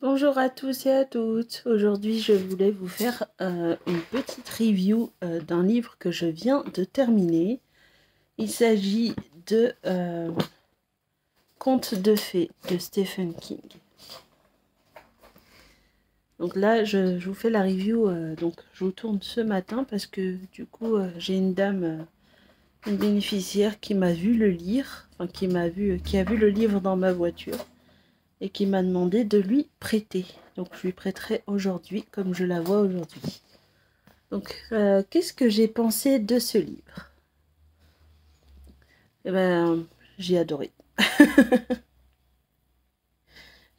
Bonjour à tous et à toutes. Aujourd'hui, je voulais vous faire une petite review d'un livre que je viens de terminer. Il s'agit de Contes de fées de Stephen King. Donc là, je vous fais la review. Donc, je vous tourne ce matin parce que du coup, j'ai une dame, une bénéficiaire qui m'a vu le lire, enfin qui a vu le livre dans ma voiture et qui m'a demandé de lui prêter. Donc je lui prêterai aujourd'hui comme je la vois aujourd'hui. Donc qu'est-ce que j'ai pensé de ce livre? Eh ben, j'ai adoré.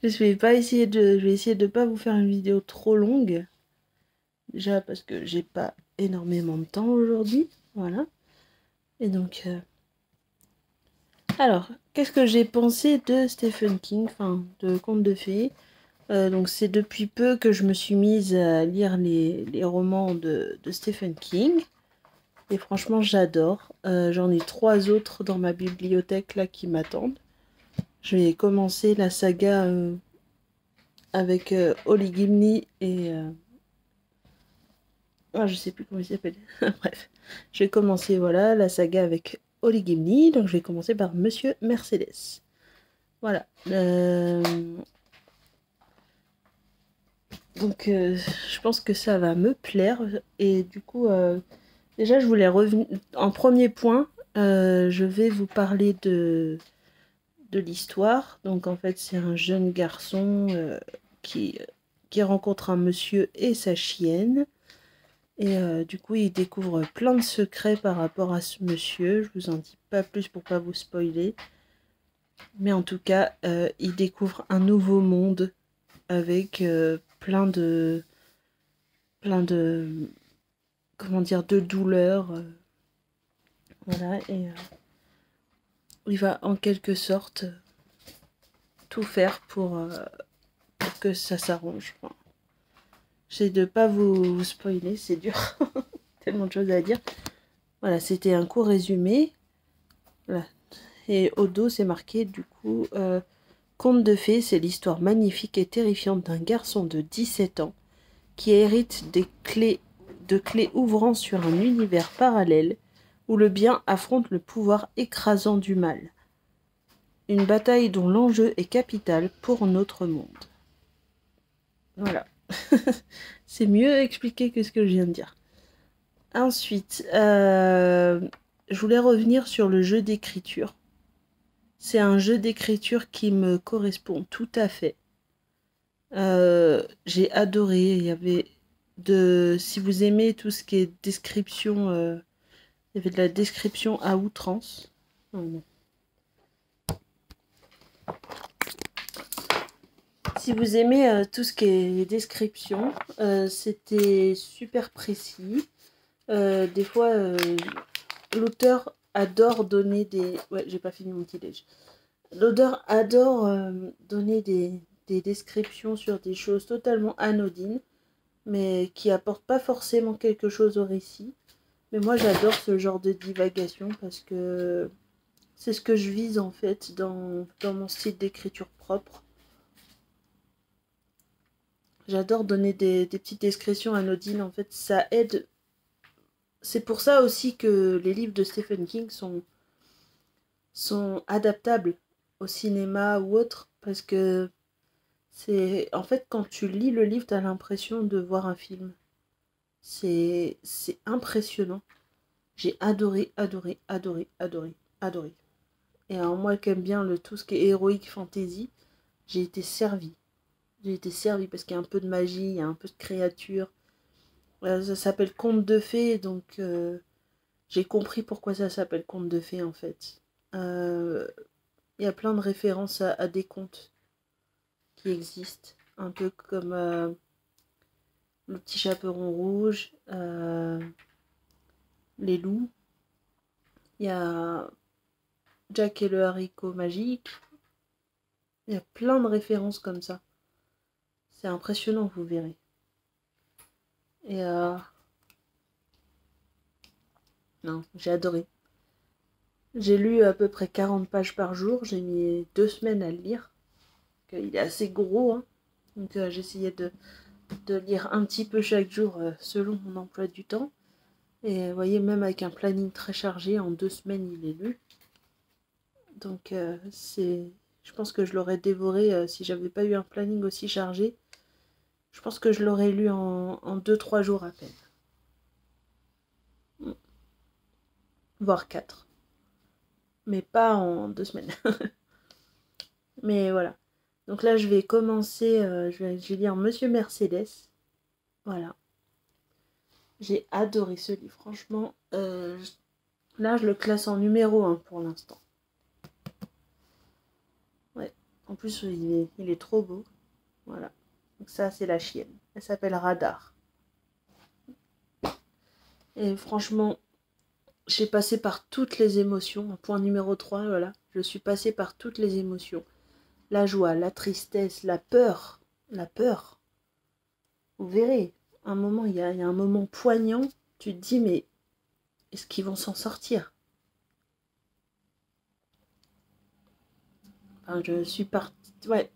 Je vais essayer de pas vous faire une vidéo trop longue. Déjà parce que j'ai pas énormément de temps aujourd'hui. Voilà. Et donc alors, qu'est-ce que j'ai pensé de Stephen King, enfin de Contes de fées? Donc c'est depuis peu que je me suis mise à lire les romans de Stephen King. Et franchement, j'adore. J'en ai 3 autres dans ma bibliothèque là qui m'attendent. Je vais commencer la saga avec Holly Gimli et... Ah, je sais plus comment il s'appelle. Bref, je vais commencer voilà, la saga avec Holly Gimli. Donc je vais commencer par Monsieur Mercedes. Voilà. Donc je pense que ça va me plaire. Et du coup, déjà je voulais revenir... En premier point, je vais vous parler de l'histoire. Donc en fait, c'est un jeune garçon qui rencontre un monsieur et sa chienne. Et du coup, il découvre plein de secrets par rapport à ce monsieur. Je vous en dis pas plus pour pas vous spoiler. Mais en tout cas, il découvre un nouveau monde avec plein de, comment dire, de douleurs. Voilà, et il va en quelque sorte tout faire pour que ça s'arrange. Enfin, j'essaie de pas vous spoiler, c'est dur. Tellement de choses à dire. Voilà, c'était un court résumé. Voilà. Et au dos, c'est marqué du coup Conte de fées, c'est l'histoire magnifique et terrifiante d'un garçon de 17 ans qui hérite de clés ouvrant sur un univers parallèle où le bien affronte le pouvoir écrasant du mal. Une bataille dont l'enjeu est capital pour notre monde. Voilà. C'est mieux expliqué que ce que je viens de dire. Ensuite, je voulais revenir sur le jeu d'écriture. C'est un jeu d'écriture qui me correspond tout à fait. J'ai adoré. Il y avait si vous aimez tout ce qui est description, il y avait de la description à outrance. Oh non. Si vous aimez tout ce qui est description, c'était super précis. Des fois, l'auteur adore donner des... Ouais, j'ai pas fini mon petit déj. L'auteur adore donner des descriptions sur des choses totalement anodines, mais qui apportent pas forcément quelque chose au récit. Mais moi, j'adore ce genre de divagation parce que c'est ce que je vise en fait dans mon style d'écriture propre. J'adore donner des petites descriptions anodines, en fait, ça aide. C'est pour ça aussi que les livres de Stephen King sont adaptables au cinéma ou autre, parce que c'est en fait quand tu lis le livre, tu as l'impression de voir un film. C'est impressionnant. J'ai adoré, adoré, adoré, adoré, adoré. Et alors moi qui aime bien tout ce qui est héroïque fantasy, j'ai été servie. J'ai été servie parce qu'il y a un peu de magie, il y a un peu de créatures. Ça s'appelle Conte de fées, donc j'ai compris pourquoi ça s'appelle Conte de fées en fait. Il y a plein de références à des contes qui existent, un peu comme le petit chaperon rouge, les loups. Il y a Jack et le haricot magique. Il y a plein de références comme ça. C'est impressionnant, vous verrez. Et non, j'ai adoré. J'ai lu à peu près 40 pages par jour. J'ai mis 2 semaines à le lire. Il est assez gros, hein. Donc j'essayais de lire un petit peu chaque jour selon mon emploi du temps. Et vous voyez, même avec un planning très chargé, en 2 semaines, il est lu. Donc je pense que je l'aurais dévoré si j'avais pas eu un planning aussi chargé. Je pense que je l'aurais lu en 2-3 jours à peine. Voire 4. Mais pas en 2 semaines. Mais voilà. Donc là, je vais commencer, je vais lire Monsieur Mercedes. Voilà. J'ai adoré ce livre, franchement. Là, je le classe en numéro 1 pour l'instant. Ouais. En plus, il est trop beau. Voilà. Donc ça, c'est la chienne. Elle s'appelle Radar. Et franchement, j'ai passé par toutes les émotions. Point numéro 3, voilà. Je suis passée par toutes les émotions. La joie, la tristesse, la peur. La peur. Vous verrez, un moment, il y a un moment poignant. Tu te dis, mais est-ce qu'ils vont s'en sortir? Enfin, je suis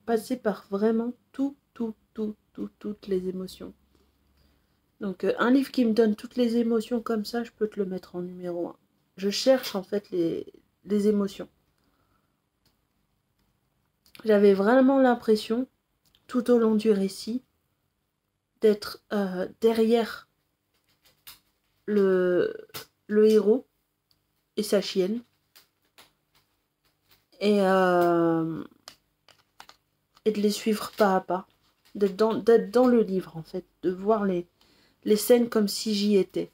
passée par vraiment toutes les émotions. Donc, un livre qui me donne toutes les émotions comme ça, je peux te le mettre en numéro 1. Je cherche en fait les émotions. J'avais vraiment l'impression, tout au long du récit, d'être derrière le héros et sa chienne. Et de les suivre pas à pas. D'être dans le livre, en fait. De voir les scènes comme si j'y étais.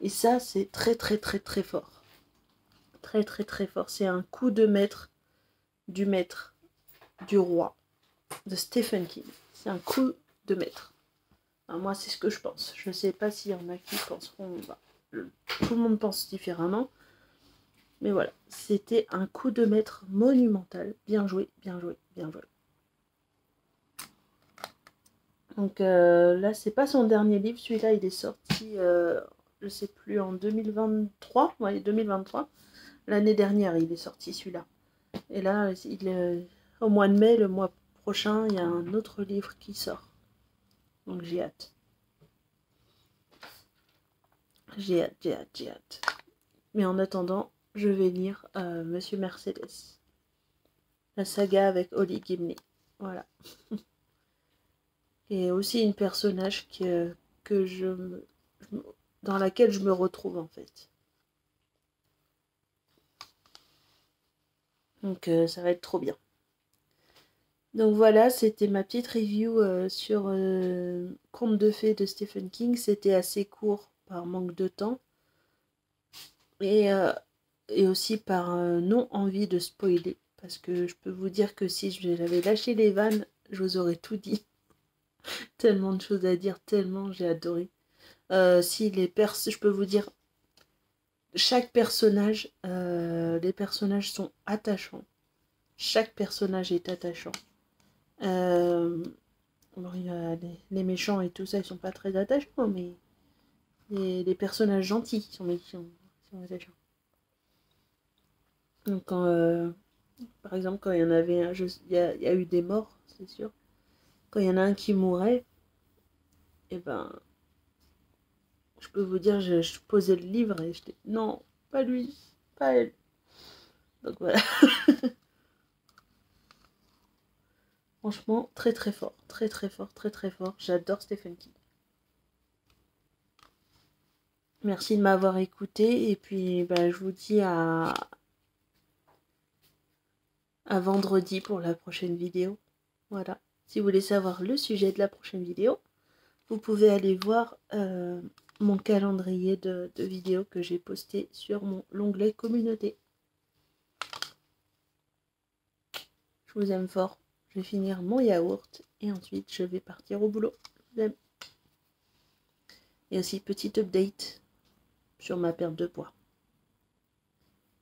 Et ça, c'est très fort. Très fort. C'est un coup de maître du roi, de Stephen King. C'est un coup de maître. Enfin, moi, c'est ce que je pense. Je ne sais pas s'il y en a qui penseront... tout le monde pense différemment. Mais voilà, c'était un coup de maître monumental. Bien joué, bien joué, bien joué. Donc là, c'est pas son dernier livre. Celui-là, il est sorti, je sais plus, en 2023. Ouais, 2023. L'année dernière, il est sorti celui-là. Et là, au mois de mai, le mois prochain, il y a un autre livre qui sort. Donc j'ai hâte. J'ai hâte. Mais en attendant, je vais lire Monsieur Mercedes. La saga avec Holly Gimli. Voilà. Et aussi une personnage dans laquelle je me retrouve en fait. Donc ça va être trop bien. Donc voilà, c'était ma petite review sur Contes de fées de Stephen King. C'était assez court par manque de temps. Et aussi par non envie de spoiler. Parce que je peux vous dire que si j'avais lâché les vannes, je vous aurais tout dit. Tellement de choses à dire, tellement j'ai adoré. Je peux vous dire, chaque personnage, les personnages sont attachants. Chaque personnage est attachant. Bon, les méchants et tout ça, ils sont pas très attachants, mais les personnages gentils sont attachants. Donc par exemple, quand il y en avait un, il y a eu des morts, c'est sûr. Quand il y en a un qui mourait, et ben, je peux vous dire, je posais le livre et j'étais, non, pas lui, pas elle. Donc voilà. Franchement, très fort, très fort. J'adore Stephen King. Merci de m'avoir écouté et puis bah, je vous dis à vendredi pour la prochaine vidéo. Voilà. Si vous voulez savoir le sujet de la prochaine vidéo, vous pouvez aller voir mon calendrier de vidéos que j'ai posté sur l'onglet communauté. Je vous aime fort. Je vais finir mon yaourt et ensuite je vais partir au boulot. Je vous aime. Et aussi petit update sur ma perte de poids.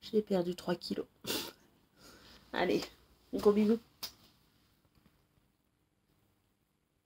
J'ai perdu 3 kilos. Allez, gros bisous.